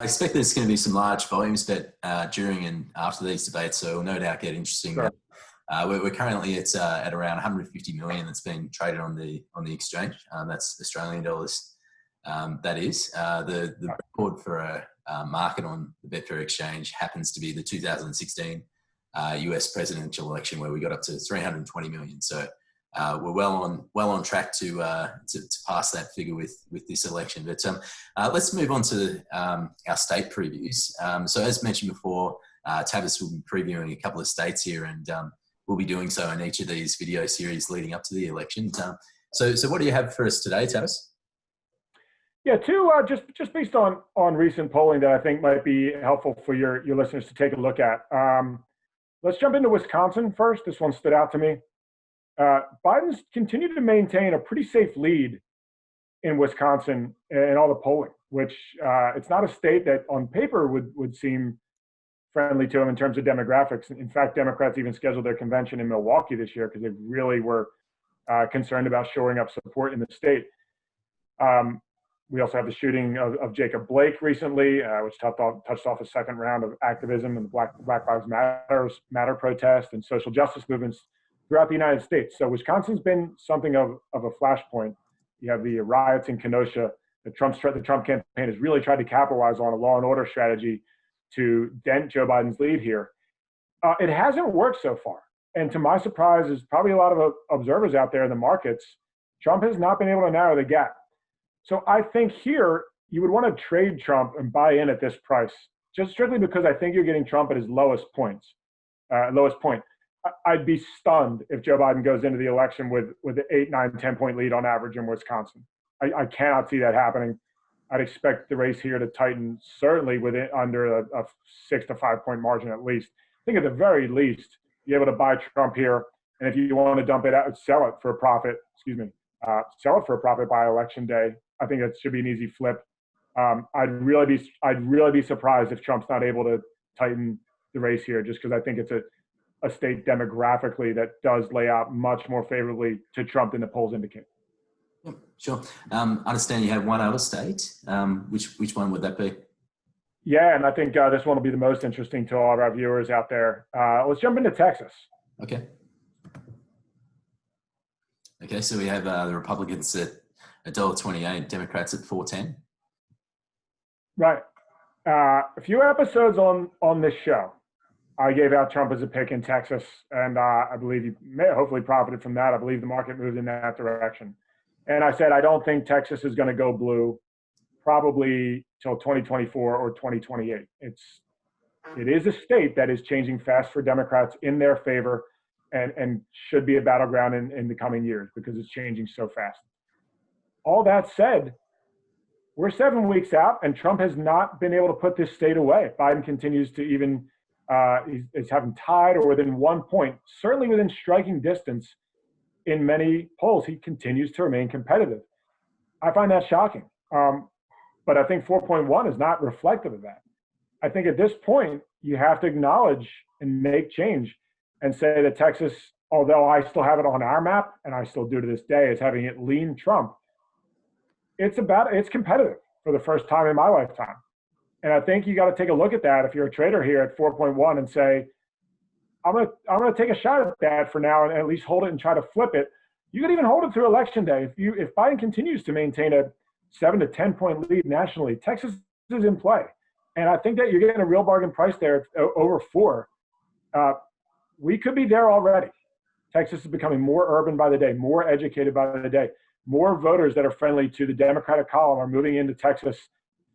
I expect there's going to be some large volumes bet during and after these debates, so it'll no doubt get interesting. Sure. We're currently at around 150 million that's been traded on the exchange. That's Australian dollars. That is the record for a market on the Betfair exchange happens to be the 2016 US presidential election, where we got up to 320 million. So we're well on track to pass that figure with this election. But let's move on to our state previews. So as mentioned before, Tavis will be previewing a couple of states here, and we'll be doing so in each of these video series leading up to the election. So what do you have for us today, Tavis? Yeah, just based on recent polling that I think might be helpful for your listeners to take a look at. Let's jump into Wisconsin first. This one stood out to me. Biden's continued to maintain a pretty safe lead in Wisconsin in all the polling, which it's not a state that on paper would seem friendly to him in terms of demographics. In fact, Democrats even scheduled their convention in Milwaukee this year because they really were concerned about shoring up support in the state. We also have the shooting of Jacob Blake recently, which touched off a second round of activism and the Black Lives Matter protest and social justice movements throughout the United States. So Wisconsin's been something of a flashpoint. You have the riots in Kenosha. The Trump campaign has really tried to capitalize on a law and order strategy to dent Joe Biden's lead here. It hasn't worked so far. And to my surprise, there's probably a lot of observers out there in the markets, Trump has not been able to narrow the gap. So I think here you would want to trade Trump and buy in at this price, just strictly because I think you're getting Trump at his lowest point. I'd be stunned if Joe Biden goes into the election with an 8, 9, 10-point lead on average in Wisconsin. I cannot see that happening. I'd expect the race here to tighten, certainly under a 6 to 5 point margin at least. I think at the very least, you're able to buy Trump here, and if you want to dump it out, sell it for a profit by election day. I think that should be an easy flip. I'd really be surprised if Trump's not able to tighten the race here, just because I think it's a state demographically that does lay out much more favorably to Trump than the polls indicate. Yep, sure. I understand you have one other state. Which one would that be? Yeah, and I think this one will be the most interesting to all of our viewers out there. Let's jump into Texas. Okay. Okay, so we have the Republicans at $1.28, Democrats at $4.10. Right. A few episodes on this show, I gave out Trump as a pick in Texas, and I believe you may have hopefully profited from that. I believe the market moved in that direction. And I said I don't think Texas is going to go blue probably till 2024 or 2028. It is a state that is changing fast for Democrats in their favor and should be a battleground in the coming years because it's changing so fast. All that said, we're 7 weeks out, and Trump has not been able to put this state away. Biden continues to even is having tied or within 1 point, certainly within striking distance in many polls. He continues to remain competitive. I find that shocking. But I think 4.1 is not reflective of that. I think at this point, you have to acknowledge and make change and say that Texas, although I still have it on our map, and I still do to this day, is having it lean Trump. It's competitive for the first time in my lifetime. And I think you got to take a look at that if you're a trader here at 4.1 and say, I'm gonna take a shot at that for now and at least hold it and try to flip it. You could even hold it through election day. If Biden continues to maintain a 7 to 10 point lead nationally, Texas is in play. And I think that you're getting a real bargain price there over 4. We could be there already. Texas is becoming more urban by the day, more educated by the day. More voters that are friendly to the Democratic column are moving into Texas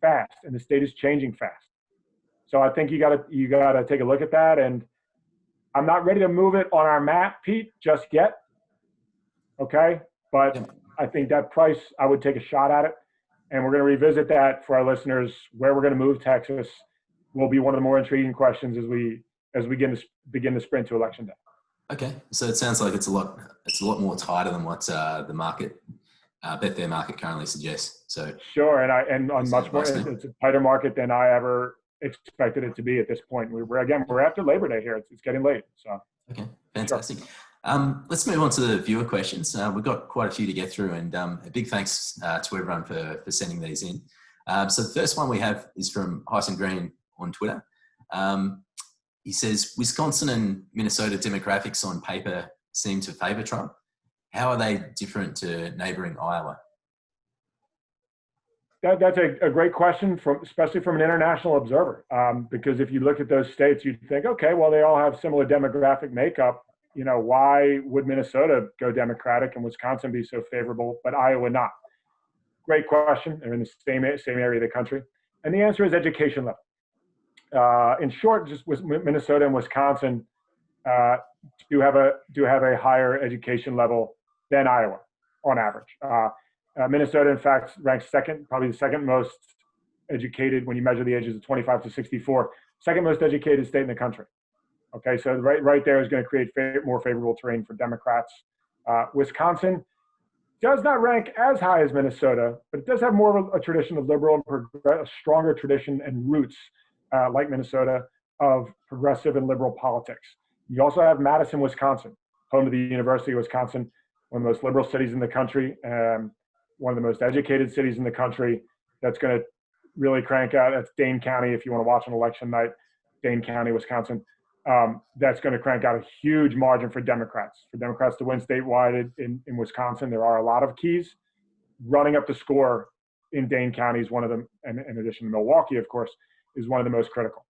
fast, and the state is changing fast. So I think you gotta take a look at that. And I'm not ready to move it on our map, Pete, just yet. Okay, but I think that price, I would take a shot at it, and we're going to revisit that for our listeners. Where we're going to move Texas will be one of the more intriguing questions as we begin the sprint to election day. Okay, so it sounds like it's a lot more tighter than what the market, Betfair market currently suggests. So sure, and on much more, it's a tighter market than I ever expected it to be at this point. We're after Labor Day here. It's getting late. So okay, fantastic. Sure. Let's move on to the viewer questions. We've got quite a few to get through, and a big thanks to everyone for sending these in. So the first one we have is from Hyson Green on Twitter. He says, Wisconsin and Minnesota demographics on paper seem to favour Trump. How are they different to neighbouring Iowa? That's a great question, especially from an international observer, because if you look at those states, you'd think, okay, well, they all have similar demographic makeup. Why would Minnesota go Democratic and Wisconsin be so favorable, but Iowa not? Great question. They're in the same area of the country. And the answer is education level. In short, just Minnesota and Wisconsin do have a higher education level than Iowa on average. Minnesota, in fact, ranks second, probably the second most educated when you measure the ages of 25 to 64, second most educated state in the country. Okay, so right there is going to create more favorable terrain for Democrats. Wisconsin does not rank as high as Minnesota, but it does have more of a tradition of liberal and a stronger tradition and roots, like Minnesota, of progressive and liberal politics. You also have Madison, Wisconsin, home to the University of Wisconsin, one of the most liberal cities in the country, one of the most educated cities in the country. That's going to really crank out. That's Dane County, if you want to watch an election night, Dane County, Wisconsin. That's going to crank out a huge margin for Democrats to win statewide in Wisconsin. There are a lot of keys. Running up the score in Dane County is one of them, and in addition to Milwaukee, of course, is one of the most critical.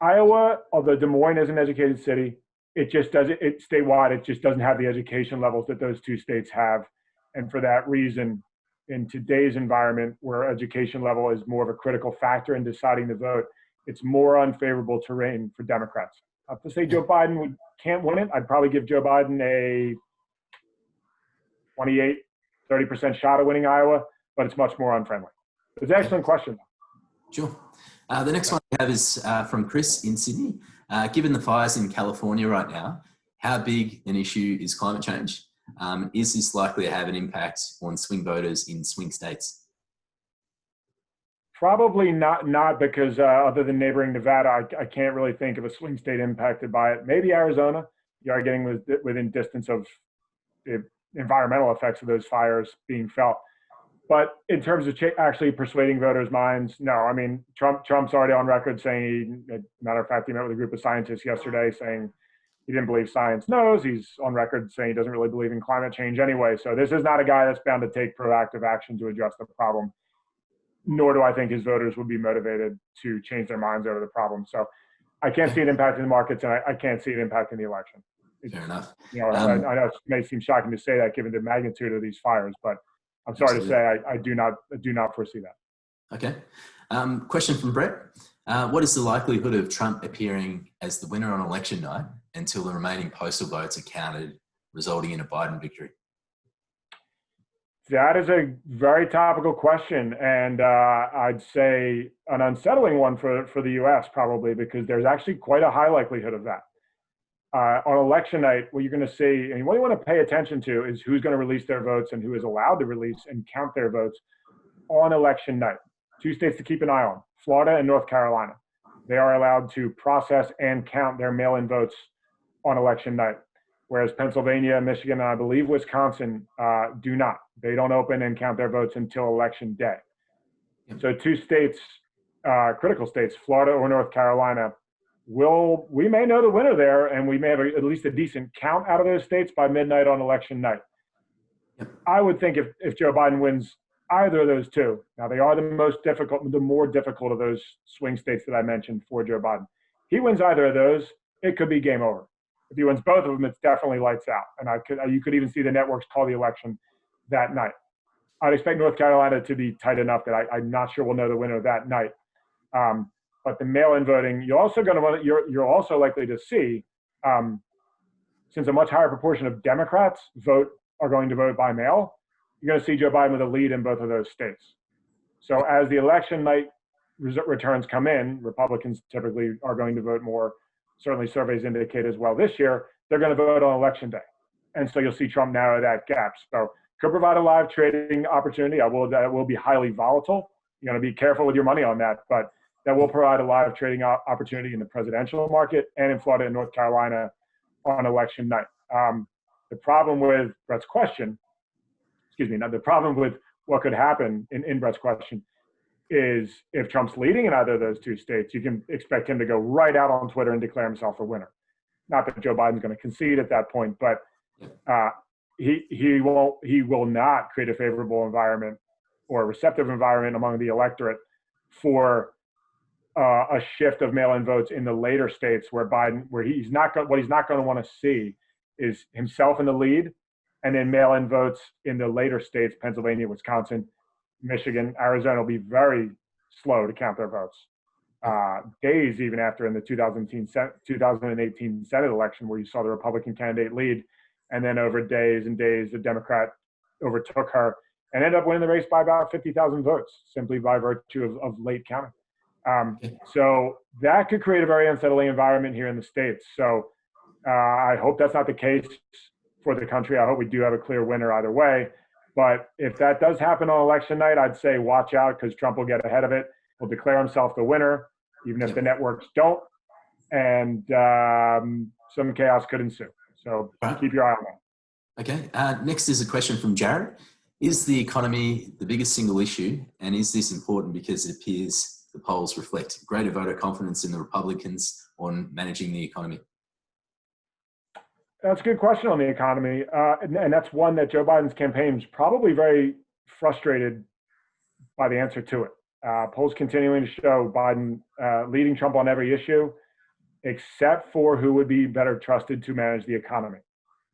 Iowa, although Des Moines is an educated city, it statewide, it just doesn't have the education levels that those two states have. And for that reason, in today's environment where education level is more of a critical factor in deciding the vote, it's more unfavorable terrain for Democrats. To say Joe Biden can't win it, I'd probably give Joe Biden a 28, 30% shot of winning Iowa, but it's much more unfriendly. It's an excellent question. Sure. The next one we have is from Chris in Sydney. Given the fires in California right now, how big an issue is climate change? Is this likely to have an impact on swing voters in swing states? Probably not because other than neighboring Nevada, I can't really think of a swing state impacted by it. Maybe Arizona. You are getting within distance of the environmental effects of those fires being felt. But in terms of actually persuading voters' minds, no. I mean, Trump's already on record saying, matter of fact, he met with a group of scientists yesterday saying he didn't believe science knows. He's on record saying he doesn't really believe in climate change anyway. So this is not a guy that's bound to take proactive action to address the problem, nor do I think his voters would be motivated to change their minds over the problem. So I can't see it impacting the markets, and I can't see it impacting the election. Fair enough. I know it may seem shocking to say that given the magnitude of these fires, but I'm sorry to say I do not foresee that. Okay. Question from Brett. What is the likelihood of Trump appearing as the winner on election night until the remaining postal votes are counted, resulting in a Biden victory? That is a very topical question, and I'd say an unsettling one for the U.S. probably, because there's actually quite a high likelihood of that. On election night, what you're going to see, and what you want to pay attention to is who's going to release their votes and who is allowed to release and count their votes on election night. Two states to keep an eye on, Florida and North Carolina. They are allowed to process and count their mail-in votes on election night, whereas Pennsylvania, Michigan, and I believe Wisconsin do not. They don't open and count their votes until election day. So two states, critical states, Florida or North Carolina, we may know the winner there, and we may have at least a decent count out of those states by midnight on election night. I would think if Joe Biden wins either of those two, now they are the more difficult of those swing states that I mentioned for Joe Biden. He wins either of those, it could be game over. If he wins both of them, it's definitely lights out. And you could even see the networks call the election that night. I'd expect North Carolina to be tight enough that I'm not sure we'll know the winner that night. But the mail-in voting, you're also likely to see, since a much higher proportion of Democrats are going to vote by mail, you're going to see Joe Biden with a lead in both of those states. So as the election night returns come in, Republicans typically are going to vote more. Certainly surveys indicate as well this year, they're going to vote on election day. And so you'll see Trump narrow that gap. So could provide a live trading opportunity. That will be highly volatile. You're going to be careful with your money on that, but that will provide a live trading opportunity in the presidential market and in Florida and North Carolina on election night. The problem with the problem with what could happen in Brett's question is if Trump's leading in either of those two states, you can expect him to go right out on Twitter and declare himself a winner. Not that Joe Biden's going to concede at that point, but he will not create a favorable environment or a receptive environment among the electorate for a shift of mail-in votes in the later states where he's not going to want to see is himself in the lead, and then mail-in votes in the later states, Pennsylvania, Wisconsin, Michigan, Arizona will be very slow to count their votes. Days even after in the 2018 Senate election where you saw the Republican candidate lead, and then over days and days, the Democrat overtook her and ended up winning the race by about 50,000 votes simply by virtue of late counting. So that could create a very unsettling environment here in the States. So I hope that's not the case for the country. I hope we do have a clear winner either way. But if that does happen on election night, I'd say watch out because Trump will get ahead of it. He'll declare himself the winner, even if the networks don't. And some chaos could ensue. So keep your eye on that. Okay. Next is a question from Jared. Is the economy the biggest single issue? And is this important because it appears the polls reflect greater voter confidence in the Republicans on managing the economy? That's a good question on the economy. And that's one that Joe Biden's campaign is probably very frustrated by the answer to it. Polls continuing to show Biden leading Trump on every issue, except for who would be better trusted to manage the economy.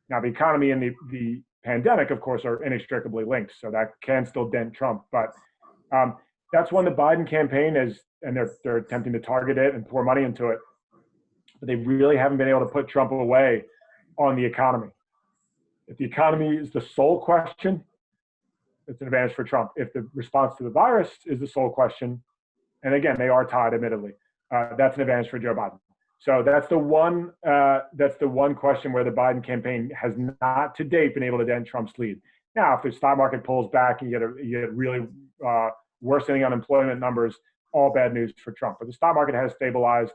Now, the economy and the pandemic, of course, are inextricably linked, so that can still dent Trump. But that's one the Biden campaign is, and they're attempting to target it and pour money into it. But they really haven't been able to put Trump away on the economy. If the economy is the sole question, it's an advantage for Trump. If the response to the virus is the sole question, and again, they are tied, admittedly, that's an advantage for Joe Biden. So that's the one question where the Biden campaign has not to date been able to dent Trump's lead. Now, if the stock market pulls back and you get really worsening unemployment numbers, all bad news for Trump. But the stock market has stabilized,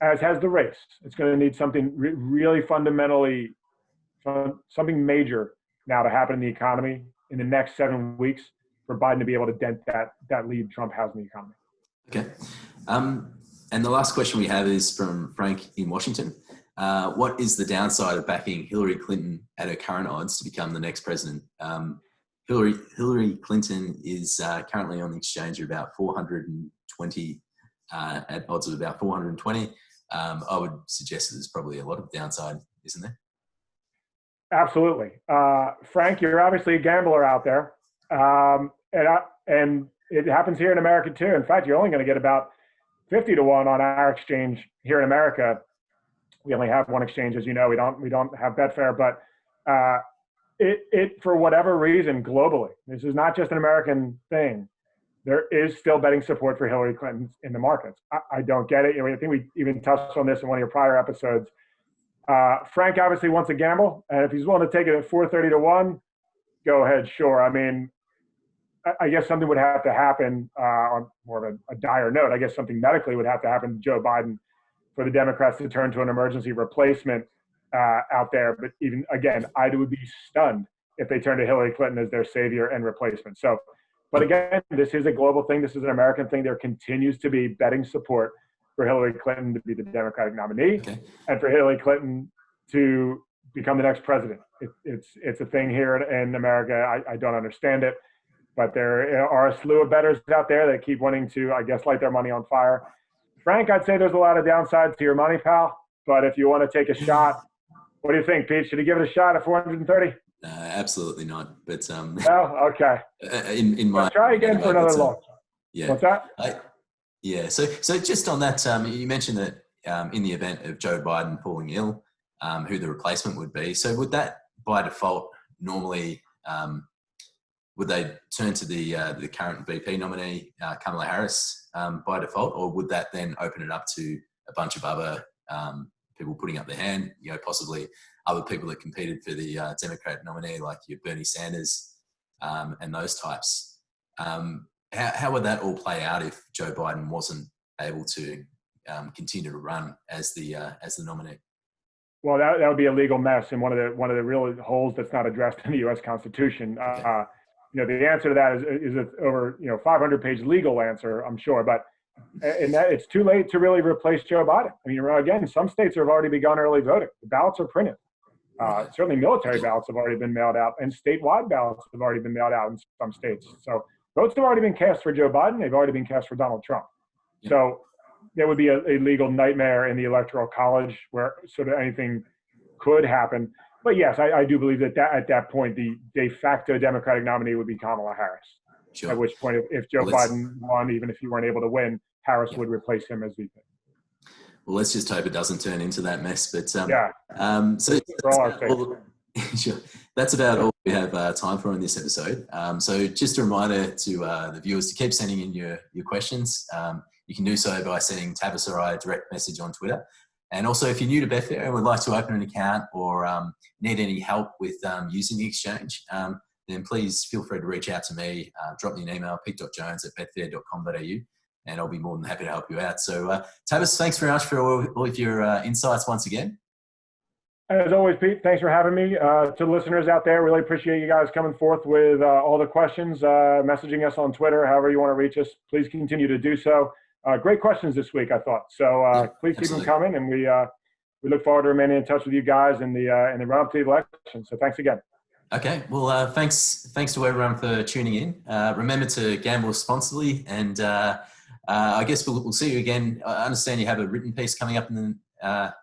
as has the race. It's going to need something really fundamentally, something major now to happen in the economy in the next 7 weeks for Biden to be able to dent that lead Trump has in the economy. Okay. And the last question we have is from Frank in Washington. What is the downside of backing Hillary Clinton at her current odds to become the next president? Hillary Clinton is currently on the exchange at about 420, at odds of about 420. I would suggest that there's probably a lot of downside, isn't there? Absolutely. Frank, you're obviously a gambler out there. And it happens here in America too. In fact, you're only going to get about 50 to 1 on our exchange here in America. We only have one exchange, as you know. We don't have Betfair, but it for whatever reason globally, this is not just an American thing. There is still betting support for Hillary Clinton in the markets. I don't get it. I think we even touched on this in one of your prior episodes. Frank obviously wants to gamble, and if he's willing to take it at 430 to 1, go ahead, sure. I mean, I guess something would have to happen on more of a dire note. I guess something medically would have to happen to Joe Biden for the Democrats to turn to an emergency replacement out there. But even, again, I would be stunned if they turn to Hillary Clinton as their savior and replacement. So, but again, this is a global thing. This is an American thing. There continues to be betting support for Hillary Clinton to be the Democratic nominee and for Hillary Clinton to become the next president. It's a thing here in America. I don't understand it. But there are a slew of bettors out there that keep wanting to, I guess, light their money on fire. Frank, I'd say there's a lot of downsides to your money, pal. But if you want to take a shot, what do you think, Pete? Should he give it a shot at 430? Absolutely not. But oh, okay. In my try again for another launch. Yeah. What's that? Yeah. So just on that, you mentioned that in the event of Joe Biden falling ill, who the replacement would be. So would that by default normally? Would they turn to the current VP nominee, Kamala Harris, by default, or would that then open it up to a bunch of other people putting up their hand, possibly other people that competed for the Democrat nominee, like your Bernie Sanders and those types? How would that all play out if Joe Biden wasn't able to continue to run as the nominee? Well, that would be a legal mess and one of the real holes that's not addressed in the U.S. Constitution. the answer to that is over 500-page legal answer, I'm sure, but and that it's too late to really replace Joe Biden. I mean, again, some states have already begun early voting. The ballots are printed. Certainly military ballots have already been mailed out, and statewide ballots have already been mailed out in some states. So votes have already been cast for Joe Biden. They've already been cast for Donald Trump. So there would be a legal nightmare in the Electoral College where sort of anything could happen. But yes, I do believe that at that point, the de facto Democratic nominee would be Kamala Harris. Sure. At which point, if Joe Biden won, even if he weren't able to win, Harris would replace him as VP. Well, let's just hope it doesn't turn into that mess. But sure. That's about all we have time for in this episode. So just a reminder to the viewers to keep sending in your questions. You can do so by sending Tavis or I a direct message on Twitter. And also, if you're new to Betfair and would like to open an account or need any help with using the exchange, then please feel free to reach out to me. Drop me an email, pete.jones@betfair.com.au. And I'll be more than happy to help you out. So, Tavis, thanks very much for all of your insights once again. As always, Pete, thanks for having me. To the listeners out there, really appreciate you guys coming forth with all the questions, messaging us on Twitter, however you want to reach us. Please continue to do so. Great questions this week, I thought. So please keep them coming, and we look forward to remaining in touch with you guys in the run-up to the election. So thanks again. Okay, well, thanks to everyone for tuning in. Remember to gamble responsibly, and I guess we'll see you again. I understand you have a written piece coming up for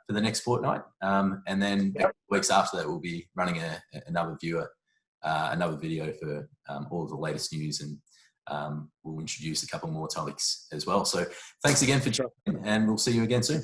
the next fortnight, and then weeks after that we'll be running another video for all of the latest news, and we'll introduce a couple more topics as well. So thanks again for joining, and we'll see you again soon.